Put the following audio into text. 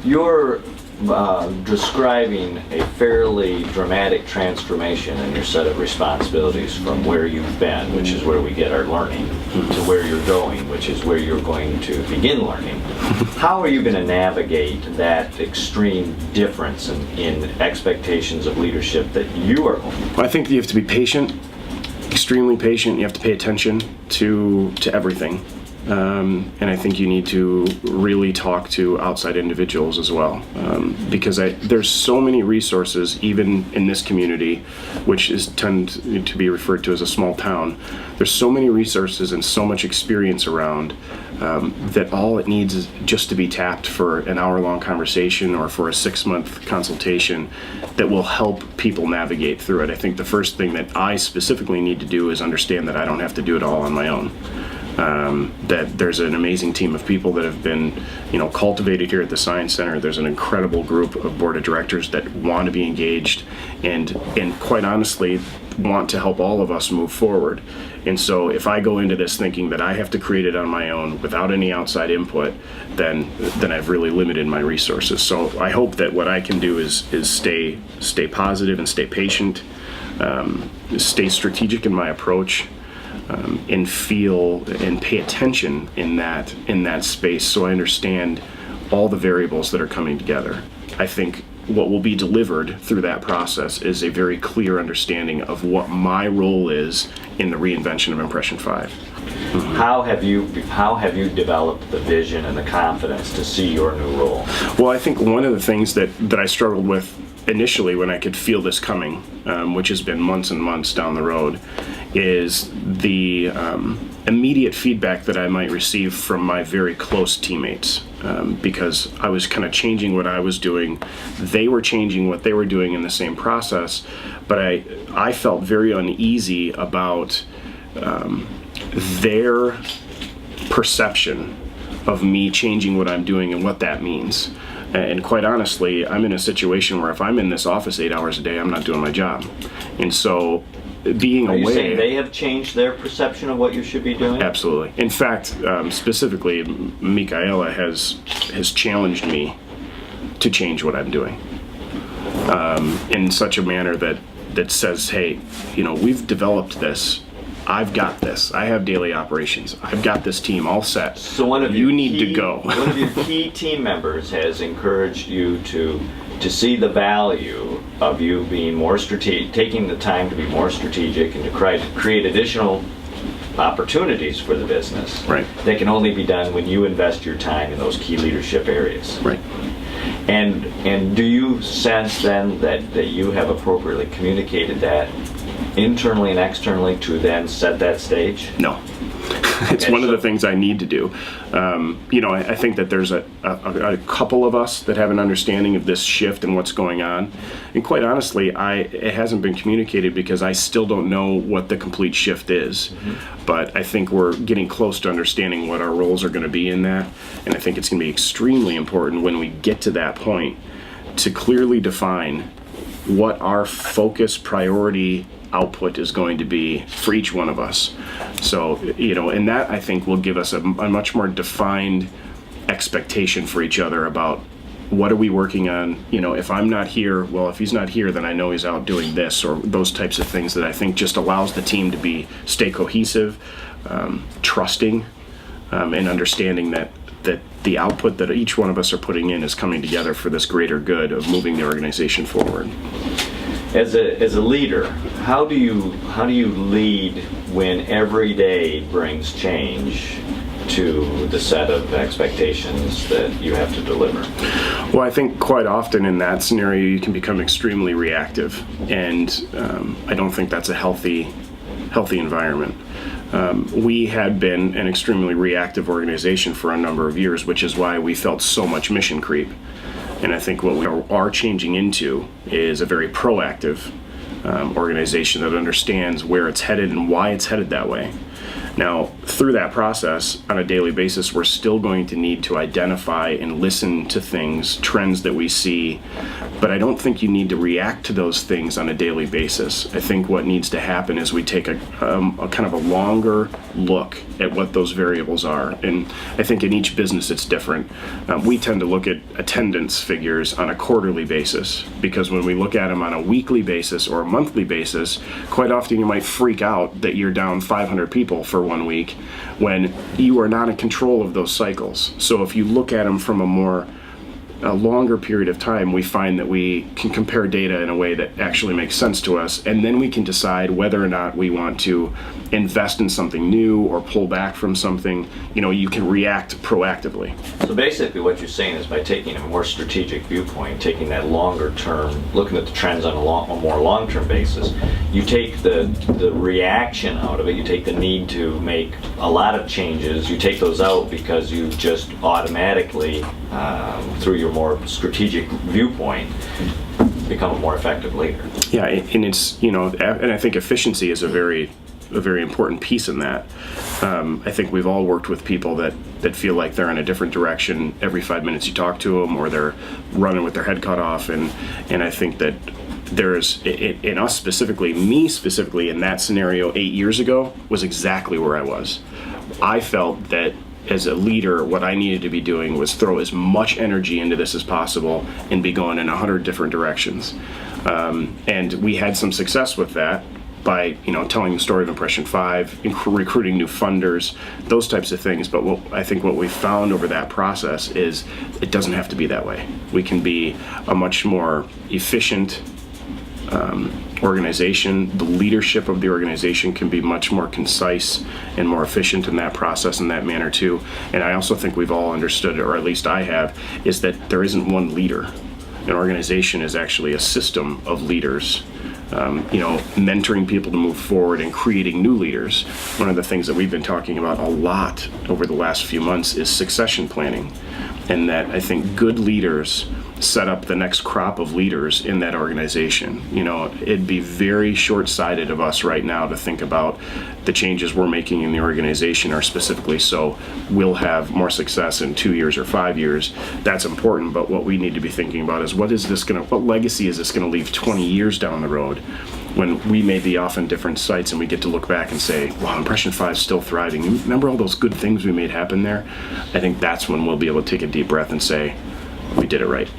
You're describing a fairly dramatic transformation in your set of responsibilities from where you've been, which is where we get our learning, to where you're going, which is where you're going to begin learning. How are you going to navigate that extreme difference in expectations of leadership that you are going to? I think you have to be patient, extremely patient. You have to pay attention to everything. And I think you need to really talk to outside individuals as well, because there's so many resources, even in this community, which tend to be referred to as a small town. There's so many resources and so much experience around that all it needs is just to be tapped for an hour-long conversation or for a 6-month consultation that will help people navigate through it. I think the first thing that I specifically need to do is understand that I don't have to do it all on my own. That there's an amazing team of people that have been, cultivated here at the Science Center. There's an incredible group of board of directors that want to be engaged and quite honestly want to help all of us move forward. And so if I go into this thinking that I have to create it on my own without any outside input, then I've really limited my resources. So I hope that what I can do is stay positive and stay patient, stay strategic in my approach. And feel and pay attention in that space, so I understand all the variables that are coming together. I think what will be delivered through that process is a very clear understanding of what my role is in the reinvention of Impression 5. Mm-hmm. How have you developed the vision and the confidence to see your new role? Well, I think one of the things that I struggled with initially when I could feel this coming, which has been months and months down the road, is the immediate feedback that I might receive from my very close teammates, because I was kind of changing what I was doing. They were changing what they were doing in the same process, but I felt very uneasy about their perception of me changing what I'm doing and what that means. And quite honestly, I'm in a situation where if I'm in this office 8 hours a day, I'm not doing my job. And so being away... Are you saying they have changed their perception of what you should be doing? Absolutely. In fact, specifically, Michaela has challenged me to change what I'm doing in such a manner that says, hey, we've developed this. I've got this. I have daily operations. I've got this team all set. So you need to go. One of your key team members has encouraged you to see the value of you being more strategic, taking the time to be more strategic and to create additional opportunities for the business. Right. That can only be done when you invest your time in those key leadership areas. Right. And do you sense then that you have appropriately communicated that internally and externally to then set that stage? No. It's one of the things I need to do. I think that there's a couple of us that have an understanding of this shift and what's going on. And quite honestly, it hasn't been communicated because I still don't know what the complete shift is. Mm-hmm. But I think we're getting close to understanding what our roles are going to be in that. And I think it's going to be extremely important when we get to that point to clearly define what our focus priority output is going to be for each one of us. So, and that I think will give us a much more defined expectation for each other about what are we working on. If I'm not here, well, if he's not here, then I know he's out doing this, or those types of things that I think just allows the team to stay cohesive, trusting, and understanding that the output that each one of us are putting in is coming together for this greater good of moving the organization forward. As a leader, how do you lead when every day brings change to the set of expectations that you have to deliver? Well, I think quite often in that scenario you can become extremely reactive, and I don't think that's a healthy environment. We had been an extremely reactive organization for a number of years, which is why we felt so much mission creep. And I think what we are changing into is a very proactive organization that understands where it's headed and why it's headed that way. Now, through that process, on a daily basis, we're still going to need to identify and listen to things, trends that we see, but I don't think you need to react to those things on a daily basis. I think what needs to happen is we take a kind of a longer look at what those variables are. And I think in each business it's different. We tend to look at attendance figures on a quarterly basis, because when we look at them on a weekly basis or a monthly basis, quite often you might freak out that you're down 500 people for 1 week when you are not in control of those cycles. So if you look at them from a longer period of time, we find that we can compare data in a way that actually makes sense to us, and then we can decide whether or not we want to invest in something new or pull back from something. You can react proactively. So basically what you're saying is, by taking a more strategic viewpoint, taking that longer term, looking at the trends on a more long-term basis, you take the reaction out of it, you take the need to make a lot of changes, you take those out because you just automatically, through your more strategic viewpoint, become a more effective leader. Yeah, and it's, and I think efficiency is a very important piece in that. I think we've all worked with people that feel like they're in a different direction every 5 minutes you talk to them, or they're running with their head cut off, and I think that there's, in us specifically, me specifically, in that scenario 8 years ago was exactly where I was. I felt that as a leader, what I needed to be doing was throw as much energy into this as possible and be going in 100 different directions. And we had some success with that by, telling the story of Impression 5, recruiting new funders, those types of things. But I think what we found over that process is it doesn't have to be that way. We can be a much more efficient organization. The leadership of the organization can be much more concise and more efficient in that process, in that manner too. And I also think we've all understood, or at least I have, is that there isn't one leader. An organization is actually a system of leaders, mentoring people to move forward and creating new leaders. One of the things that we've been talking about a lot over the last few months is succession planning, and that I think good leaders set up the next crop of leaders in that organization. It'd be very short-sighted of us right now to think about the changes we're making in the organization are specifically so we'll have more success in 2 years or 5 years. That's important, but what we need to be thinking about is what legacy is this going to leave 20 years down the road, when we may be off in different sites and we get to look back and say, wow, Impression 5 is still thriving. Remember all those good things we made happen there? I think that's when we'll be able to take a deep breath and say, we did it right.